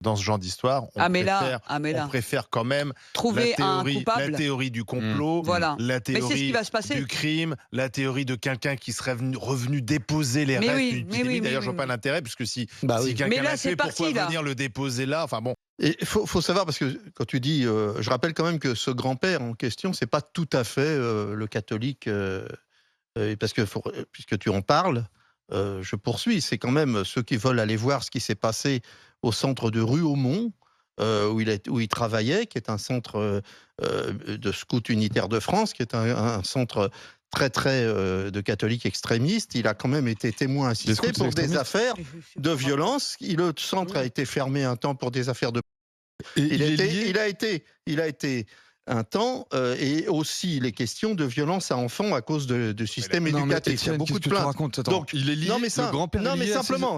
dans ce genre d'histoire, on préfère quand même trouver un la coupable. théorie du complot, Voilà. la Mais c'est ce qui théorie va se passer. du crime, la théorie de quelqu'un qui serait revenu déposer les restes d'une petite amie. D'ailleurs, je vois pas l'intérêt, puisque si Mais quelqu'un là, l'a c'est tué, pourquoi parti, là. venir le déposer là? Enfin bon. Et il faut savoir, parce que quand tu dis, je rappelle quand même que ce grand-père en question, c'est pas tout à fait le catholique, parce que puisque tu en parles, je poursuis. C'est quand même ceux qui veulent aller voir ce qui s'est passé au centre de Ruaumont, où il travaillait, qui est un centre de scout unitaire de France, qui est un centre très de catholiques extrémistes. Il a quand même été témoin assisté pour des affaires de violence. Le centre a été fermé un temps pour des affaires de... Il a été un temps, et aussi les questions de violence à enfants à cause du système éducatif. Il y a beaucoup de plaintes. Donc, il est lié, le grand-père non, mais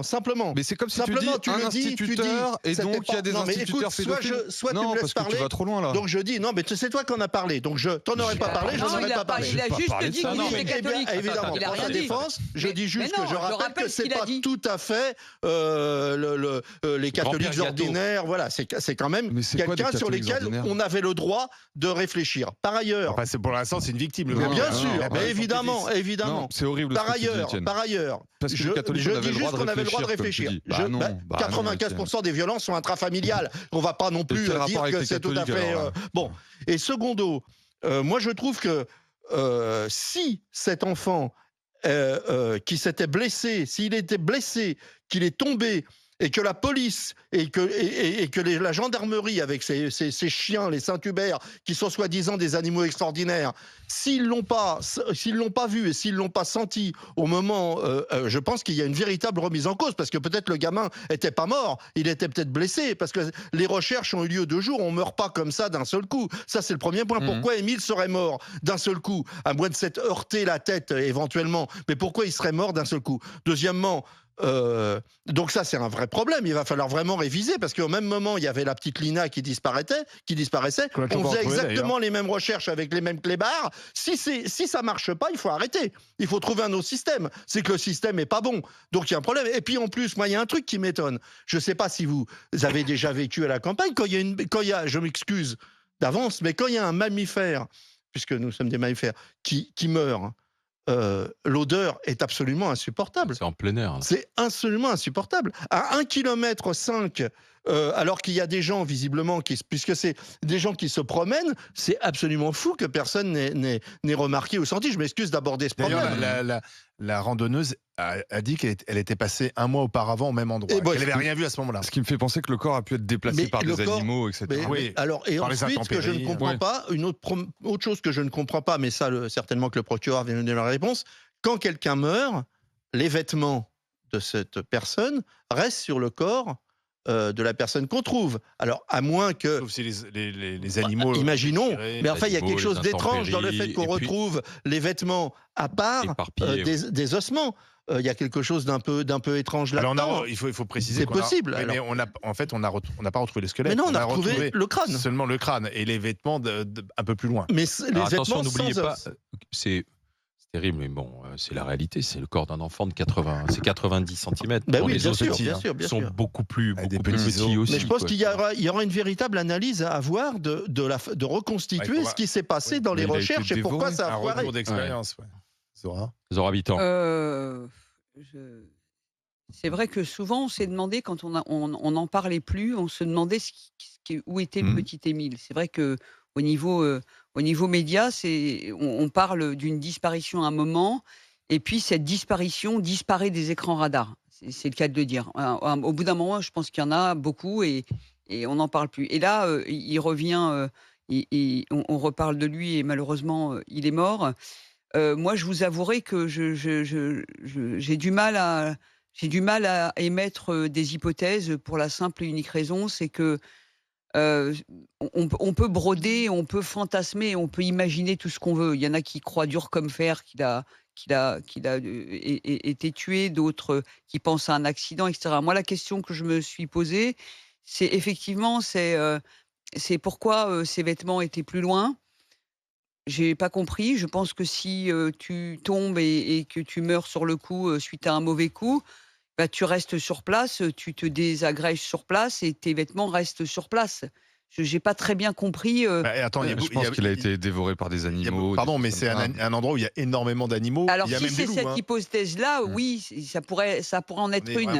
simplement. Mais c'est comme si tu dis un instituteur, et donc il y a des instituteurs pédophiles. Soit tu me laisses parler, tu vas trop loin, là. Donc je dis, non, mais c'est toi qui en as parlé, donc t'en aurais pas parlé, j'en aurais pas parlé. Il a juste dit qu'il était catholique. Évidemment, Il a pour rien sa dit. défense, je dis juste que je rappelle que c'est pas dit. tout à fait les catholiques ordinaires. Voilà, c'est quand même quelqu'un sur lesquels on avait le droit de réfléchir. Par ailleurs, enfin, pour l'instant, c'est une victime. bien sûr, mais évidemment. C'est horrible. Par ailleurs, parce que je dis juste qu'on avait le droit de réfléchir. 95% des violences sont intrafamiliales. On va pas non plus dire que c'est tout à fait bon. Et secondo, moi je trouve que si cet enfant qui s'était blessé, s'il était blessé, qu'il est tombé, et que la police et que la gendarmerie avec ces chiens, les Saint-Hubert, qui sont soi-disant des animaux extraordinaires, s'ils l'ont pas vu et s'ils l'ont pas senti au moment, je pense qu'il y a une véritable remise en cause, parce que peut-être le gamin était pas mort, il était peut-être blessé, parce que les recherches ont eu lieu 2 jours, on meurt pas comme ça d'un seul coup. Ça c'est le premier point. Pourquoi Émile serait mort d'un seul coup, à moins de s'être heurté la tête éventuellement, mais pourquoi il serait mort d'un seul coup? Deuxièmement, donc ça c'est un vrai problème, il va falloir vraiment réviser, parce qu'au même moment il y avait la petite Lina qui disparaissait, on faisait exactement les mêmes recherches avec les mêmes clébards. Si ça marche pas, il faut arrêter, il faut trouver un autre système, c'est que le système est pas bon, donc il y a un problème. Et puis en plus, moi il y a un truc qui m'étonne, je sais pas si vous avez déjà vécu à la campagne, quand il y a, je m'excuse d'avance, mais quand il y a un mammifère, puisque nous sommes des mammifères, qui meurt, l'odeur est absolument insupportable. C'est en plein air. C'est absolument insupportable. À 1,5 km, alors qu'il y a des gens, visiblement, puisque c'est des gens qui se promènent, c'est absolument fou que personne n'ait remarqué ou senti. Je m'excuse d'aborder ce problème. D'ailleurs, la randonneuse a dit qu'elle était passée 1 mois auparavant au même endroit. Elle n'avait rien vu à ce moment-là. Ce qui me fait penser que le corps a pu être déplacé par des animaux, etc. Et ensuite, ce que je ne comprends pas, une autre chose que je ne comprends pas, mais ça, certainement que le procureur vient de donner la réponse, quand quelqu'un meurt, les vêtements de cette personne restent sur le corps de la personne qu'on trouve. Alors, à moins que... Sauf si les animaux... imaginons, mais enfin, il y a quelque chose d'étrange dans le fait qu'on retrouve les vêtements à part des ossements. Il y a quelque chose d'un peu étrange là-dedans. Alors il faut préciser c'est possible. Mais on n'a pas retrouvé le squelette. Mais non, on a retrouvé le crâne. Seulement le crâne et les vêtements un peu plus loin. Mais les attention, vêtements n'oubliez sans pas, os. c'est terrible, mais bon, c'est la réalité. C'est le corps d'un enfant de 90 cm. Oui, les os sont sûr. beaucoup plus petits petits aussi. Mais je pense qu'il y aura une véritable analyse à avoir de reconstituer ce qui s'est passé dans les recherches et pourquoi ça a foiré. Un retour d'expérience, Zora Habitant. C'est vrai que souvent, on s'est demandé, quand on n'en parlait plus, on se demandait où était le petit Émile. C'est vrai que au niveau média, on parle d'une disparition à un moment, et puis cette disparition disparaît des écrans radars. C'est le cas de le dire. Au bout d'un moment, je pense qu'il y en a beaucoup, et on n'en parle plus. Et là, il revient, on reparle de lui, et malheureusement, il est mort. Moi, je vous avouerai que j'ai du mal à émettre des hypothèses, pour la simple et unique raison, c'est que on peut broder, on peut fantasmer, on peut imaginer tout ce qu'on veut. Il y en a qui croient dur comme fer qu'il a été tué, d'autres qui pensent à un accident, etc. Moi, la question que je me suis posée, c'est effectivement, c'est pourquoi ces vêtements étaient plus loin. J'ai pas compris. Je pense que si tu tombes et que tu meurs sur le coup suite à un mauvais coup, bah, tu restes sur place, tu te désagrèges sur place et tes vêtements restent sur place. J'ai pas très bien compris. Bah, attends, je pense qu'il a été dévoré par des animaux. Pardon, mais c'est un endroit où il y a énormément d'animaux. Alors, il y a si même des c'est loups, cette hein. hypothèse-là, oui, ça pourrait en être une.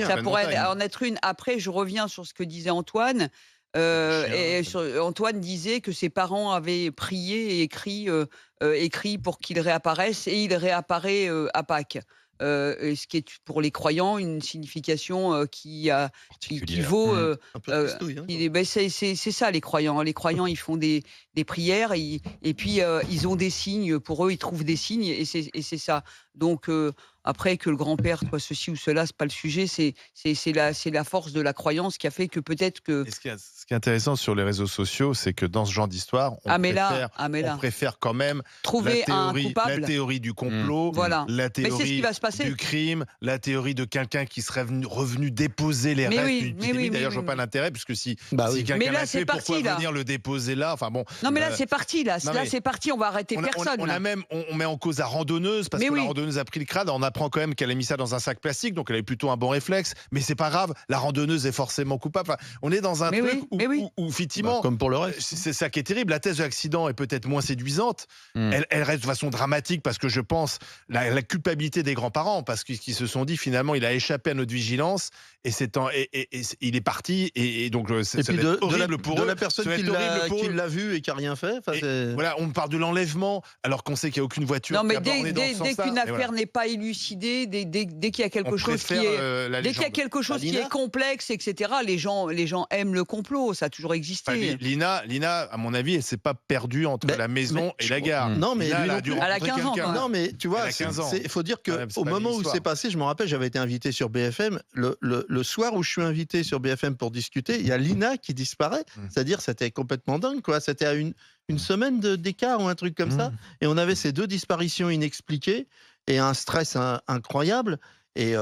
Ça pourrait en être une. Après, je reviens sur ce que disait Antoine. Antoine disait que ses parents avaient prié et écrit pour qu'il réapparaisse, et il réapparaît à Pâques. Et ce qui est pour les croyants une signification qui vaut. Un peu de pistouille, hein. C'est ça, les croyants, hein. Les croyants, ils font des prières et puis ils ont des signes. Pour eux, ils trouvent des signes et c'est ça. Donc après, que le grand-père soit ceci ou cela, c'est pas le sujet. C'est la force de la croyance qui a fait que peut-être que. Et ce qui est intéressant sur les réseaux sociaux, c'est que dans ce genre d'histoire, on préfère quand même trouver un coupable. La théorie du complot, voilà. La Mais c'est ce qui théorie va se passer. du crime, la théorie de quelqu'un qui serait revenu déposer les restes d'une épidémie. D'ailleurs, je vois pas l'intérêt, puisque si quelqu'un l'a fait, pourquoi venir le déposer là? Enfin bon. Non, mais là, c'est parti. Là, c'est parti. On va arrêter personne. On met en cause la randonneuse parce que la randonneuse a pris le crâne. On apprend quand même qu'elle a mis ça dans un sac plastique, donc elle avait plutôt un bon réflexe. Mais c'est pas grave, la randonneuse est forcément coupable. Enfin, on est dans un truc où effectivement, comme pour le reste, c'est ça qui est terrible. La thèse de l'accident est peut-être moins séduisante. Elle reste de façon dramatique parce que je pense la culpabilité des grands-parents, parce qu'ils se sont dit finalement il a échappé à notre vigilance et il est parti et donc c'est horrible pour eux. De la personne qui l'a vu et qui a rien fait. Voilà, on parle de l'enlèvement alors qu'on sait qu'il n'y a aucune voiture. Non, mais dès qu'une affaire n'est pas élucidée, dès qu'il y a quelque chose qui est complexe, etc., les gens aiment le complot. Ça a toujours existé. Lina, à mon avis, elle s'est pas perdue entre la maison et la gare. Non, mais elle a 15 ans. Non, mais tu vois, il faut dire qu'au moment où c'est passé, je me rappelle, j'avais été invité sur BFM. Le soir où je suis invité sur BFM pour discuter, il y a Lina qui disparaît. C'est-à-dire, c'était complètement dingue, quoi. C'était à une semaine d'écart ou un truc comme ça. Et on avait ces 2 disparitions inexpliquées et un stress incroyable. Et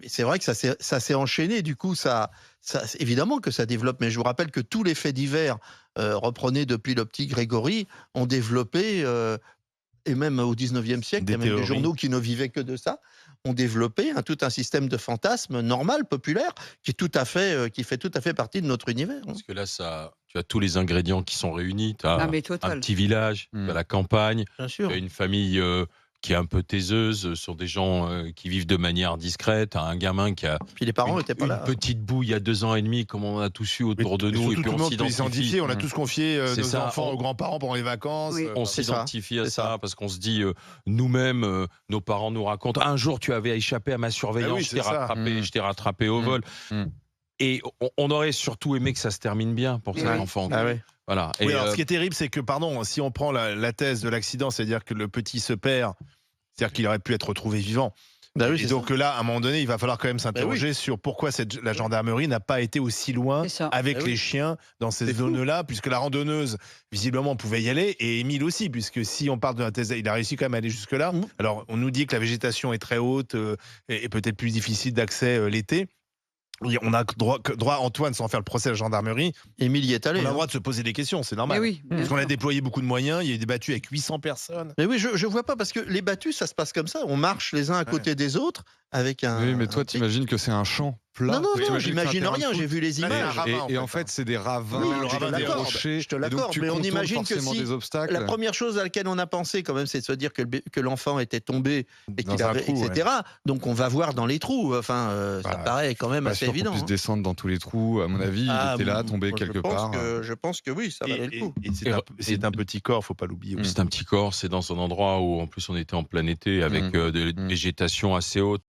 c'est vrai que ça s'est enchaîné. Du coup, évidemment que ça développe. Mais je vous rappelle que tous les faits divers, reprenés depuis le petit Grégory, ont développé, et même au 19e siècle, il y a même des journaux qui ne vivaient que de ça, ont développé tout un système de fantasmes normal, populaire, qui fait tout à fait partie de notre univers. Parce que là, tu as tous les ingrédients qui sont réunis. Tu as un petit village, tu as la campagne, tu as une famille qui est un peu taiseuse, sur des gens qui vivent de manière discrète, un gamin qui a puis les parents étaient pas là. Une petite boue il y a 2 ans et demi, comme on a tous eu autour de nous, et puis on s'identifie. On a tous confié nos enfants aux grands-parents pendant les vacances. On s'identifie à ça parce qu'on se dit, nous-mêmes, nos parents nous racontent, un jour tu avais échappé à ma surveillance, je t'ai rattrapé au vol. Et on aurait surtout aimé que ça se termine bien pour ces enfants. Voilà. Oui, alors ce qui est terrible, c'est que, si on prend la thèse de l'accident, c'est-à-dire que le petit se perd, c'est-à-dire qu'il aurait pu être retrouvé vivant. Et donc là, à un moment donné, il va falloir quand même s'interroger sur pourquoi la gendarmerie n'a pas été aussi loin avec les chiens dans ces zones-là, puisque la randonneuse, visiblement, pouvait y aller, et Émile aussi, puisque si on parle de la thèse, il a réussi quand même à aller jusque-là. Alors, on nous dit que la végétation est très haute et peut-être plus difficile d'accès l'été. On a droit, Antoine, sans faire le procès à la gendarmerie, Émile y est allé. On a le droit de se poser des questions, c'est normal. Parce qu'on a déployé beaucoup de moyens, il y a eu des battues avec 800 personnes. Mais oui, je vois pas, parce que les battues, ça se passe comme ça. On marche les uns à côté des autres avec un. Oui, mais toi, t'imagines que c'est un champ plat. Non, j'imagine rien, j'ai vu les images. Et en fait, c'est des ravins, je te l'accorde, mais on imagine que si la première chose à laquelle on a pensé, quand même, c'est de se dire que l'enfant était tombé et qu'il avait, etc. Donc on va voir dans les trous. Enfin, ça paraît quand même assez évident. On puisse descendre dans tous les trous, à mon avis, il était là, tombé quelque part. Je pense que oui, ça valait le coup. C'est un petit corps, faut pas l'oublier. C'est un petit corps, c'est dans un endroit où, en plus, on était en plein été avec de végétation assez haute.